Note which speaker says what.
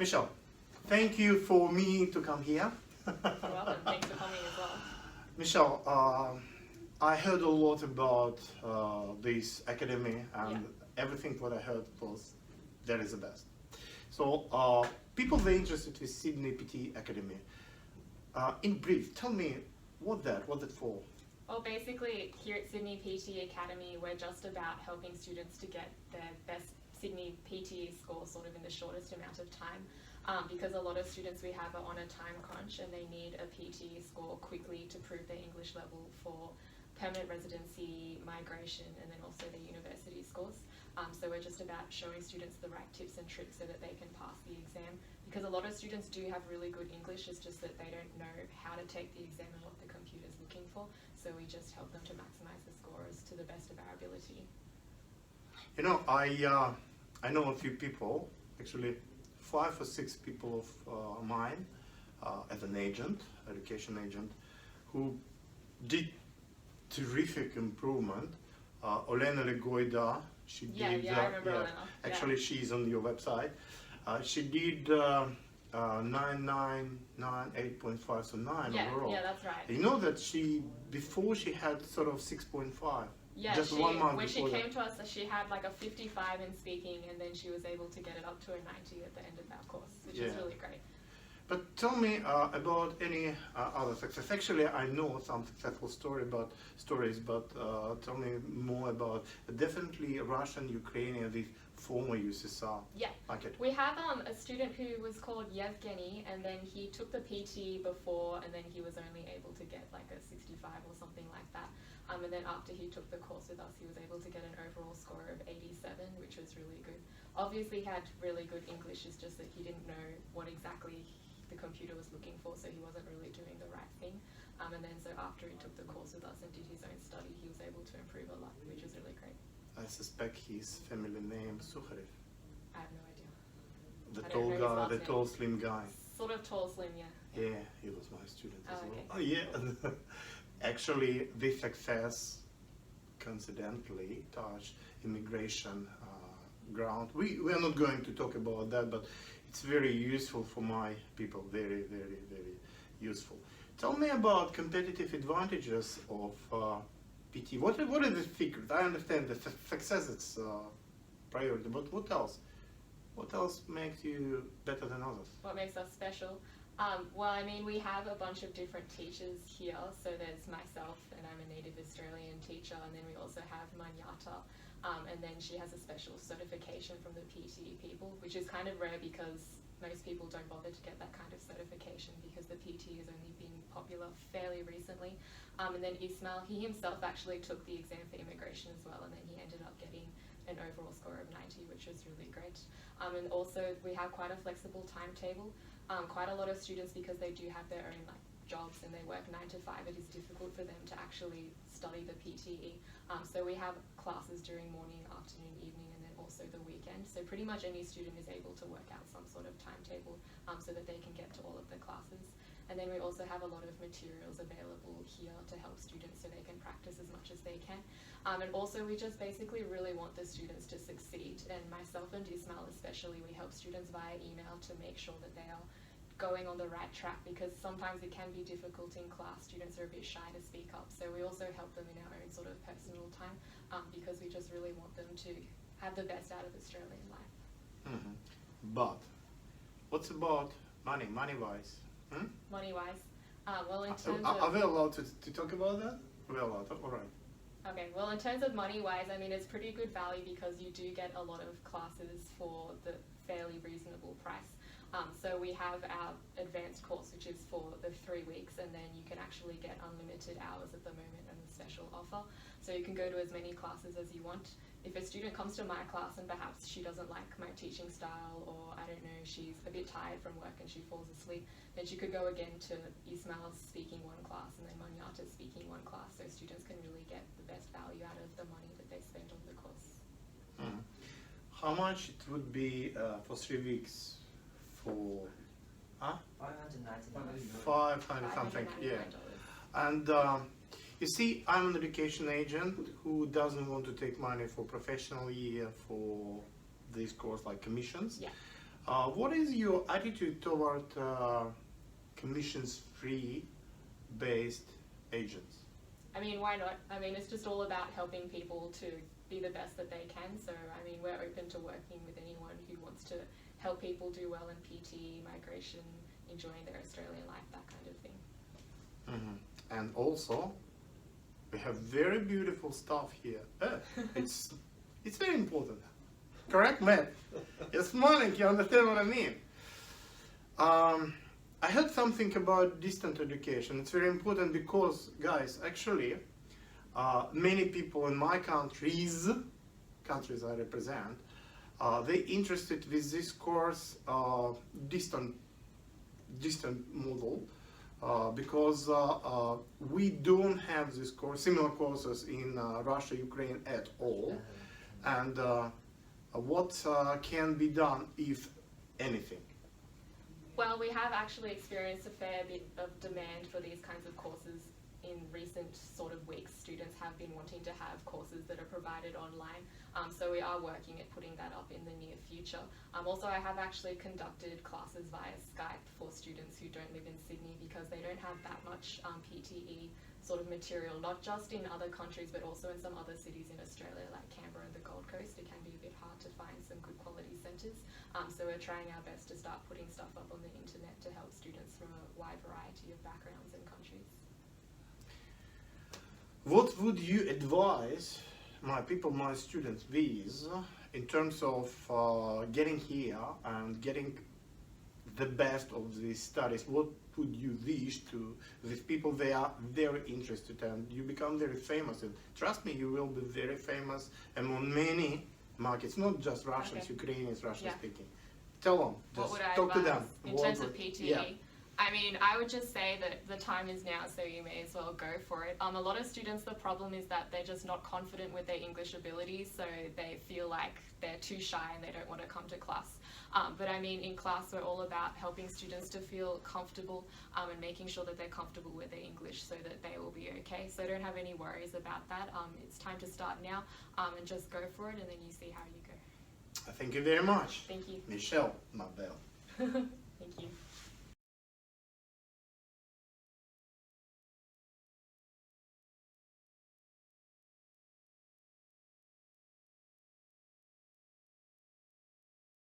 Speaker 1: Michelle, thank you for me to come here.
Speaker 2: You're welcome. Thanks for coming as well.
Speaker 1: Michelle, I heard a lot about this academy, and everything what I heard was that is the best. So people were interested with Sydney PT Academy. In brief, tell me what's that for?
Speaker 2: Well, basically, here at Sydney PT Academy, we're just about helping students to get their best Sydney PT score sort of in the shortest amount of time. Because a lot of students we have are on a time crunch and they need a PT score quickly to prove their English level for permanent residency, migration, and then also their university scores. So we're just about showing students the right tips and tricks so that they can pass the exam. Because a lot of students do have really good English, it's just that they don't know how to take the exam and what the computer's looking for. So we just help them to maximize the scores to the best of our ability.
Speaker 1: You know, I know a few people, actually 5 or 6 people of mine as an agent, education agent, who did terrific improvement. Olena Legoida, she did.
Speaker 2: I remember Olena.
Speaker 1: Actually, she's on your website. She did 9.5, so 9 overall.
Speaker 2: Yeah, that's right.
Speaker 1: You know that before she had sort of 6.5.
Speaker 2: Yeah,
Speaker 1: just 1 month
Speaker 2: when she
Speaker 1: before
Speaker 2: came to us, she had like a 55 in speaking, and then she was able to get it up to a 90 at the end of that course, which is really great.
Speaker 1: But tell me about any other success. Actually, I know some successful stories, but tell me more about definitely Russian, Ukrainian, the former USSR.
Speaker 2: Yeah,
Speaker 1: market.
Speaker 2: We have a student who was called Yevgeny, and then he took the PT before, and then he was only able to get like a 65 or something like that. And then after he took the course with us, he was able to get an overall score of 87, which was really good. Obviously, he had really good English, it's just that he didn't know what exactly the computer was looking for, so he wasn't really doing the right thing. And then so after he took the course with us and did his own study, he was able to improve a lot, which was really great.
Speaker 1: I suspect his family name Sukharev.
Speaker 2: I have no idea.
Speaker 1: The tall guy, the tall slim guy.
Speaker 2: Sort of tall, slim, yeah.
Speaker 1: Yeah, he was my student as well.
Speaker 2: Okay.
Speaker 1: Oh yeah. Actually, this success coincidentally touched immigration ground. We are not going to talk about that, but it's very useful for my people, very, very, very useful. Tell me about competitive advantages of PT. What is the secret? I understand the success is priority, but what else? What else makes you better than others?
Speaker 2: What makes us special? Well, I mean, we have a bunch of different teachers here. So there's myself, and I'm a native Australian teacher, and then we also have Manyata, and then she has a special certification from the PT people, which is kind of rare because most people don't bother to get that kind of certification because the PT has only been popular fairly recently. And then Ismail, he himself actually took the exam for immigration as well, and then he ended up getting an overall score of 90, which was really great. And also we have quite a flexible timetable. Quite a lot of students, because they do have their own jobs and they work 9 to 5, it is difficult for them to actually study the PTE. So we have classes during morning, afternoon, evening, and then also the weekend. So pretty much any student is able to work out some sort of timetable so that they can get to all of the classes. And then we also have a lot of materials available here to help students so they can practice as much as they can. And also we just basically really want the students to succeed. And myself and Ismail especially, we help students via email to make sure that they are going on the right track, because sometimes it can be difficult in class. Students are a bit shy to speak up. So we also help them in our own sort of personal time because we just really want them to have the best out of Australian life.
Speaker 1: Mm-hmm. But what's about money-wise?
Speaker 2: Money-wise? Well, in terms
Speaker 1: are we allowed to talk about that? We're allowed, all right.
Speaker 2: Okay, well in terms of money-wise, I mean, it's pretty good value because you do get a lot of classes for the fairly reasonable price. So we have our advanced course, which is for the 3 weeks, and then you can actually get unlimited hours at the moment and a special offer. So you can go to as many classes as you want. If a student comes to my class and perhaps she doesn't like my teaching style, or I don't know, she's a bit tired from work and she falls asleep, then she could go again to Ismail's speaking 1 class and then Manyata's speaking 1 class, so students can really get the best value out of the money that they spend on the course.
Speaker 1: How much it would be for 3 weeks? For 500 something, yeah. And you see, I'm an education agent who doesn't want to take money for professional year for this course, like commissions.
Speaker 2: Yeah.
Speaker 1: What is your attitude toward commissions-free based agents?
Speaker 2: I mean, why not? I mean, it's just all about helping people to be the best that they can. So, I mean, we're open to working with anyone who wants to help people do well in PT, migration, enjoying their Australian life, that kind of thing.
Speaker 1: Mm-hmm. And also, we have very beautiful stuff here. It's very important. Correct, Matt? You're smiling, you understand what I mean. I heard something about distant education. It's very important because, guys, actually, many people in my countries I represent, they're interested with this course, distant model, because we don't have this course, similar courses in Russia, Ukraine at all. And what can be done, if anything?
Speaker 2: Well, we have actually experienced a fair bit of demand for these kinds of courses in recent sort of weeks. Students have been wanting to have courses that are provided online, so we are working at putting that up in the near future. Also, I have actually conducted classes via Skype for students who don't live in Sydney because they don't have that much PTE sort of material, not just in other countries but also in some other cities in Australia like Canberra and the Gold Coast. It can be a bit hard to find some good quality centres, so we're trying our best to start putting stuff up on the internet to help students from a wide variety of backgrounds and countries.
Speaker 1: What would you advise my students with in terms of getting here and getting the best of these studies? What would you wish to these people? They are very interested and you become very famous, and trust me, you will be very famous among many markets, not just Russians, Ukrainians, Russian speaking. Tell them, just talk to them.
Speaker 2: In terms of PTE? I mean, I would just say that the time is now, so you may as well go for it. A lot of students, the problem is that they're just not confident with their English abilities, so they feel like they're too shy and they don't want to come to class. But I mean, in class, we're all about helping students to feel comfortable and making sure that they're comfortable with their English so that they will be okay. So don't have any worries about that. It's time to start now and just go for it, and then you see how you go.
Speaker 1: Thank you very much.
Speaker 2: Thank you.
Speaker 1: Michelle, my belle.